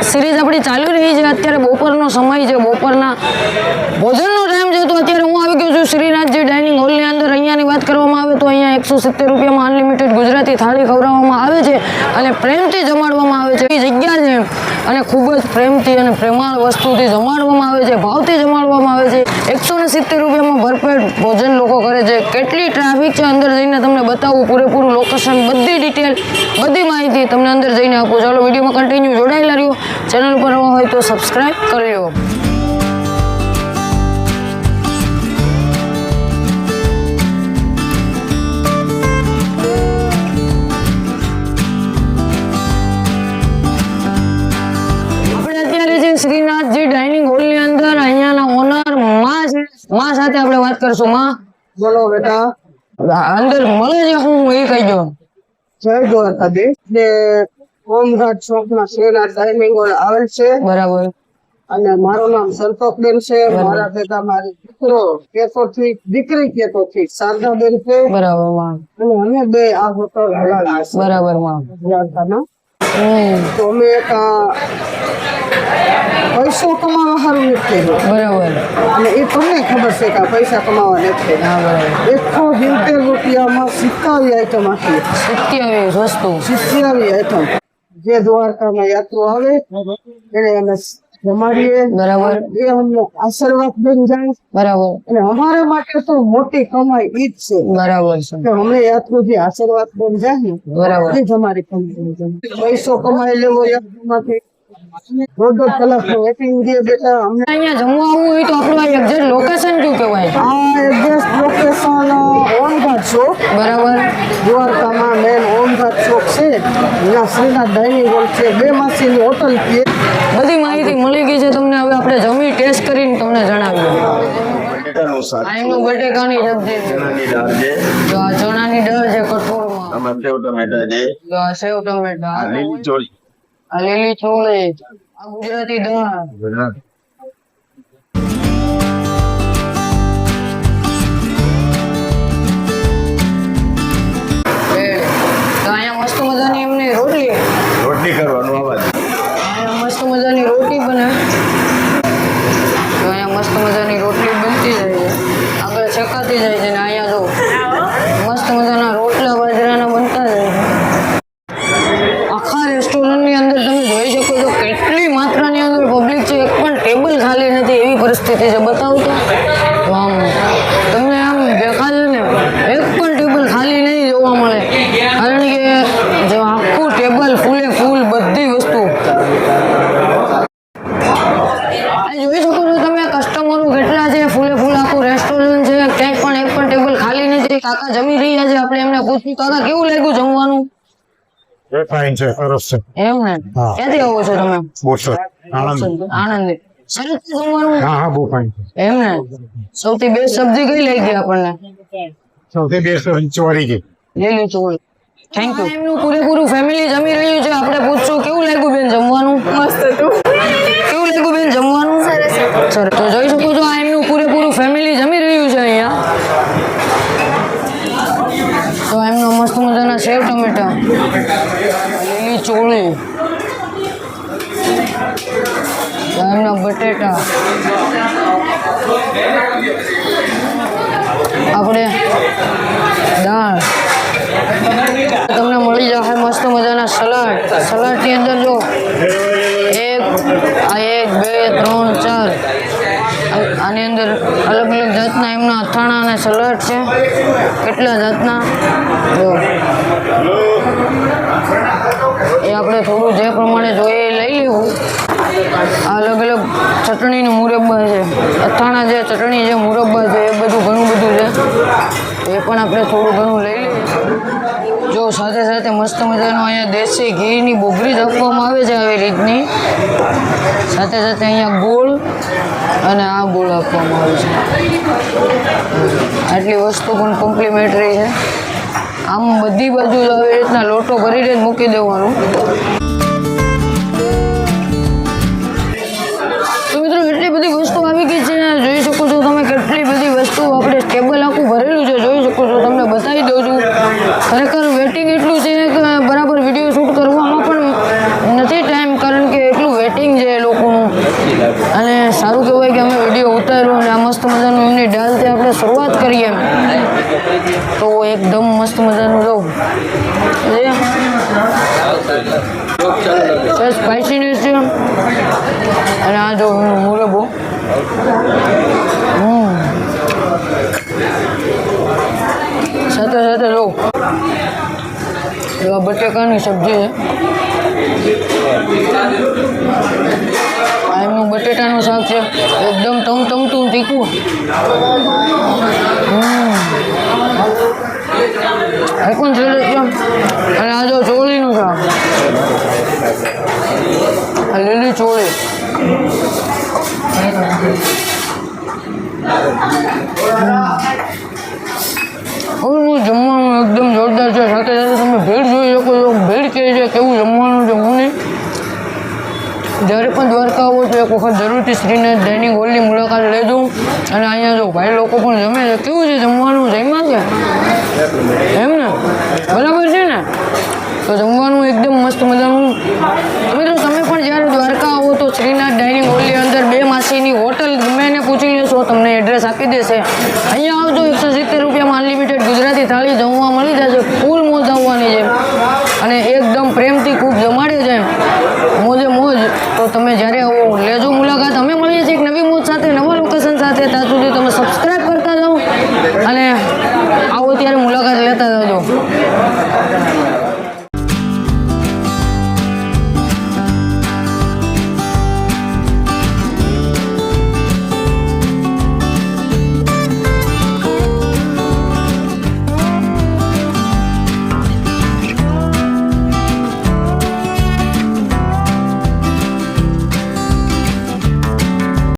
Series अपनी चालू रही है। अत्यारे बपोरनो समय है, बपोरना भोजननो टाइम है। तो अत्यारे हूँ आई गयो छुं श्रीनाथजी डाइनिंग हॉल ની અંદર। અહીંયાની વાત કરવામાં આવે તો અહીંયા 170 રૂપિયામાં અનલિમિટેડ ગુજરાતી થાળી ખવડાવવામાં આવે છે અને પ્રેમથી જમાડવામાં આવે છે। એ જગ્યા છે અને ખૂબ જ પ્રેમથી અને પ્રેમાળ વસ્તુથી જમાડવામાં આવે છે, ભાવથી જમાડવામાં આવે છે। 170 રૂપિયામાં ભરપેટ ભોજન લોકો કરે છે। કેટલી ટ્રાફિક છે અંદર જઈને તમને બતાવું, પૂરેપૂરું લોકેશન, બધી ડિટેલ, બધી માહિતી તમને અંદર જઈને આપું। ચાલો વિડીયોમાં કન્ટિન્યુ જોડાયેલા રહ્યો। ચેનલ પર નવા હોય તો સબસ્ક્રાઇબ કરી લો। श्रीनाथजी डाइनिंग हॉल ની અંદર અહીંયાના ઓનર માં સાથે આપણે વાત કરશું। માં બોલો બેટા, અંદર મળે છે હું એ કહીજો। જય દ્વારકાધીશ ને હોમગાર્ડ ચોકમાં શ્રીનાથ ડાઇનિંગ હોલ આવેલ છે, બરાબર। અને મારું નામ સંતોષબેન છે। મારા ભેગા મારી દીકરી કેતોથી શારદાબેન છે, બરાબર માં। અને અમે બે આ હોટલ હલાવીએ છીએ બરાબર માં। દ્વારકામાં। તો અમે એક પૈસો કમાવા સારું નથી, બરાબર, અને એ તમને ખબર છે કે પૈસા કમાવા નથી। હા બરાબર। 170 રૂપિયામાં 27 આઈટમ આપી, 27 વસ્તુ, 27 આઈટમ। જે દ્વારકામાં યાત્રો આવે એને અમે જમાડીએ, બરાબર, એ અમને આશીર્વાદ બની જાય, બરાબર, અને અમારા માટે તો મોટી કમાઈ ઈ જ છે, બરાબર છે કે અમને યાત્રો જે આશીર્વાદ બની જાય ને, બરાબર, એ જ અમારી કમાઈ। પૈસો કમાઈ લેવો યાત્રામાંથી, 2.5 કલાકનું વેટિંગ દે બેટા અમને। અહીંયા જમવા આવવું હોય તો આપણું આ એક્ઝેક્ટ લોકેશન શું કહેવાય? આ એડ્રેસ લોકેશન હોમગાર્ડ ચોક, બરાબર, દ્વારકામાં મેન હોમગાર્ડ ચોક છે, ત્યાં શ્રીનાથ ડાઇનિંગ હોલ છે, 2 માસીની હોટલ છે। બધી માહિતી મળી ગઈ છે તમને। હવે આપણે જમી ટેસ્ટ કરીને તમને જણાવીએ। આનું બટેકાની સબ્જી છે, જો આ ચણાની દાળ છે કઠોળમાં, આમાં સેવ ટમેટા છે, જો આ સેવ ટમેટા, આ લીલી ચોળી, આ લીલી ચોળી, આ ગુજરાતી દાળ, તો અહીંયા મસ્ત મજાની એમની રોટલી કરવાનું આવા અહીંયા મસ્ત મજાની રોટી બને। તો અહીંયા મસ્ત મજાની રોટલી બનતી જાય છે, આગળ શેકાતી જાય છે, ને અહીંયા જો મસ્ત મજાના રોટલા બાજરાના બનતા જાય છે। આખા રેસ્ટોરન્ટની અંદર તમે જોઈ શકો છો કેટલી માત્રાની અંદર પબ્લિક છે, એક પણ ટેબલ ખાલી નથી એવી પરિસ્થિતિ છે। બતાવું તો આમ તમને આમ દેખાશે ને, એક પણ ટેબલ ખાલી નહીં જોવા મળે, કારણ કે જો આખું ટેબલ ફૂલે ફૂલ બધી વસ્તુ જોઈ શકો છો તમે। કસ્ટમરો કેટલા છે, ફૂલે ફૂલ આખું રેસ્ટોરન્ટ છે, ક્યાંય પણ એક પણ ટેબલ ખાલી નથી। કાકા જમી રહ્યા છે, આપણે એમને પૂછ્યું કાકા કેવું લાગ્યું જમવાનું? ફાઇન છે, સરસ છે। એમ ને, ક્યાંથી આવો છો તમે? બોસર, આણંદ। આણંદ સરસ છે જમવાનું? હા હા, બહુ ફાઇન છે। એમ ને, સૌથી બેસ્ટ સબ્જી કઈ લાગી આપણને? સૌથી બેસ્ટ ચોરી ગઈ, લીલી ચોળી। Thank you. એમનું પૂરેપૂરું ફેમિલી જમી રહ્યું છે, આપણે પૂછશું કેવું લાગ્યું બેન જમવાનું? મસ્ત હતું। કેવું લાગ્યું બેન જમવાનું? સરસ। તો જોઈ શકો છો આ એમનું પૂરેપૂરું ફેમિલી જમી રહ્યું છે અહીંયા। તો એમનો મસ્ત મજાના સેવ ટમેટા, લીલી ચોળી, એમના બટેટા, આપણે દાળ, તમને મળી જશે મસ્ત મજાના સલાડ। સલાડ ની અંદર જો એક આ 1 2 3 4 આની અંદર અલગ અલગ જાતના એમના અથાણા અને સલાડ છે. કેટલા જાતના જો એ આપણે થોડું જે પ્રમાણે જોઈએ એ લઈ લેવું. આ અલગ અલગ ચટણીનું મુરબ્બા છે, અથાણા છે, ચટણી છે, મુરબ્બા છે, એ બધું ઘણું બધું છે. એ પણ આપણે થોડું ઘણું લઈ લઈએ. જો સાથે સાથે મસ્ત મજાનું અહીંયા દેશી ઘીની બોગરી જ આપવામાં આવે છે આવી રીતની. સાથે સાથે અહીંયા ગોળ અને આ ગોળ આપવામાં આવે છે. આટલી વસ્તુ પણ કોમ્પ્લિમેન્ટરી છે. આમ બધી બાજુ આવી રીતના લોટો ભરીને જ મૂકી દેવાનું. તો મિત્રો એટલી બધી વસ્તુ આવી ગઈ છે, જોઈ શકો છો તમે કેટલી બધી વસ્તુ આપણે ટેબલ આખું ભરેલું છે, જોઈ શકો છો. તમને બતાવી દઉં છું. ખરેખર વેટિંગ એટલું છે કે બરાબર વિડીયો શૂટ કરવામાં પણ નથી ટાઈમ, કારણ કે એટલું વેટિંગ છે એ લોકોનું. અને સારું કહેવાય કે અમે વિડીયો ઉતાર્યો અને આ મસ્ત મજાનું એમની ડાલથી આપણે શરૂઆત કરીએ તો એકદમ મસ્ત મજાનું રહું સ્પાઇસીનેસ છે. અને આ જો મુરબ્બો સાથે સાથે જો આ બટેકાની સબ્જી છે. આ એમનું બટેટાનું શાક છે, એકદમ ટમટમતું તીખું. આઈકોન સેલેડ છે. અને આ જો ચોળીનું શાક, આ લીલી ચોળી. જમવાનું એકદમ જોરદાર છે. સાથે સાથે તમે ભીડ જોઈ શકો છો. ભીડ કે છે કેવું જમવાનું છે હું નહીં. જ્યારે પણ દ્વારકા આવો તો એક વખત જરૂરથી શ્રીનાથ ડાઇનિંગ હોલની મુલાકાત લેજો. અને અહીંયા જો ભાઈ લોકો પણ જમે છે. કેવું છે જમવાનું? જમ્યા છે એમ ને? બરાબર છે ને? તો જમવાનું એકદમ મસ્ત મજાનું. મિત્રો તમે પણ જ્યારે દ્વારકા આવો તો શ્રીનાથ ડાઇનિંગ હોલની અંદર 2 માસીની હોટલ ગમે એને પૂછી લેશો, તમને એડ્રેસ આપી દેશે. અહીંયા આવજો. 170 રૂપિયામાં અનલિમિટેડ ગુજરાતી થાળી જમવા મળી જશે. ફૂલ મોજ આવવાની છે અને એકદમ પ્રેમથી ખૂબ જમાડે છે. મોજે મોજ. તો તમે જ્યારે આવો